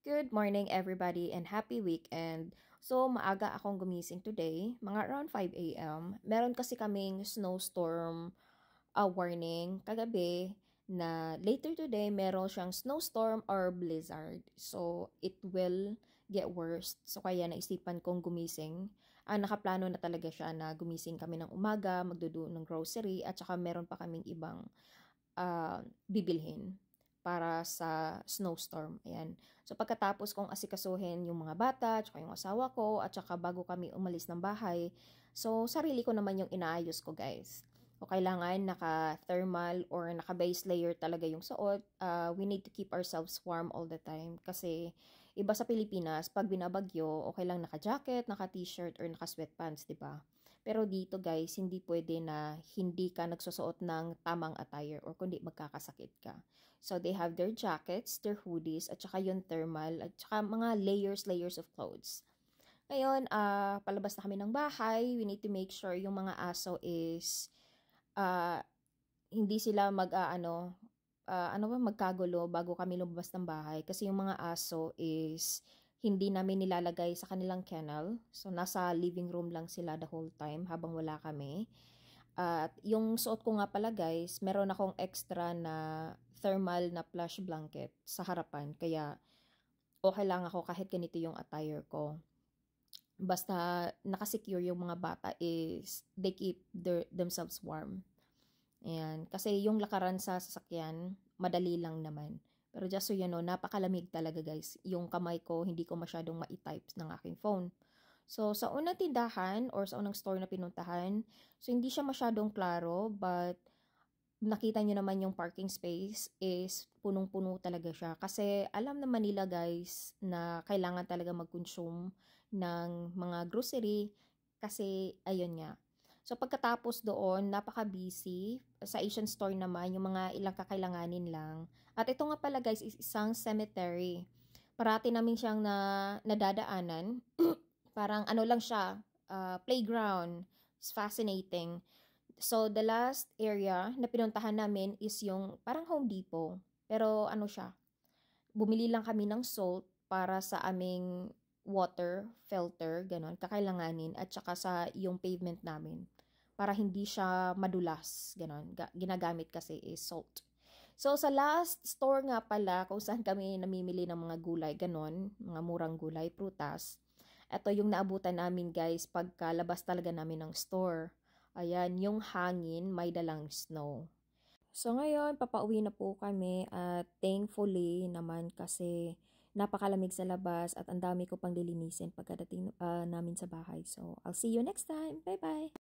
Good morning everybody and happy weekend. So maaga akong gumising today, mga around 5 a.m. Meron kasi kaming snowstorm warning kagabi na later today meron siyang snowstorm or blizzard. So it will get worse. So kaya naisipan kong gumising. Nakaplano na talaga siya na gumising kami ng umaga, magdudu ng grocery at saka meron pa kaming ibang bibilhin para sa snowstorm. Ayan. So, pagkatapos kong asikasuhin yung mga bata, tsaka yung asawa ko, at saka bago kami umalis ng bahay, so, sarili ko naman yung inaayos ko, guys. So, kailangan naka-thermal or naka-base layer talaga yung suot. We need to keep ourselves warm all the time. Kasi, iba sa Pilipinas, pag binabagyo, okay lang naka-jacket, naka-t-shirt, or naka-sweatpants, diba? Pero dito guys, hindi pwede na hindi ka nagsusuot ng tamang attire or kundi magkakasakit ka. So they have their jackets, their hoodies, at saka yung thermal, at saka mga layers of clothes. Ngayon, palabas na kami ng bahay. We need to make sure yung mga aso is hindi sila magkagulo bago kami lumabas ng bahay. Kasi yung mga aso is hindi namin nilalagay sa kanilang kennel. So, nasa living room lang sila the whole time habang wala kami. At yung suot ko nga pala guys, meron akong extra na thermal na plush blanket sa harapan. Kaya, okay lang ako kahit ganito yung attire ko. Basta nakasecure yung mga bata is they keep themselves warm. Ayan. Kasi yung lakaran sa sasakyan, madali lang naman. Pero just so you know, napakalamig talaga guys. Yung kamay ko, hindi ko masyadong ma-type ng aking phone. So, sa unang tindahan or sa unang store na pinuntahan, so hindi siya masyadong klaro, but nakita nyo naman yung parking space is punong-puno talaga siya. Kasi alam naman nila guys na kailangan talaga mag-consume ng mga grocery kasi ayun nga. So, pagkatapos doon, napaka-busy. Sa Asian store naman, yung mga ilang kakailanganin lang. At ito nga pala guys, is isang cemetery. Parati namin siyang nadadaanan. Parang ano lang siya, playground. It's fascinating. So, the last area na pinuntahan namin is yung parang Home Depot. Pero ano siya, bumili lang kami ng salt para sa aming water filter, ganon, kakailanganin, at saka sa yung pavement namin para hindi siya madulas, ganon. Ginagamit kasi is salt. So, sa last store nga pala, kung saan kami namimili ng mga gulay, ganon, mga murang gulay, prutas, ito yung naabutan namin guys pagkalabas talaga namin ng store. Ayan, yung hangin, may dalang snow. So, ngayon, papauwi na po kami at thankfully naman kasi napakalamig sa labas at ang dami ko pang lilinisin pagkadating namin sa bahay. So, I'll see you next time. Bye-bye!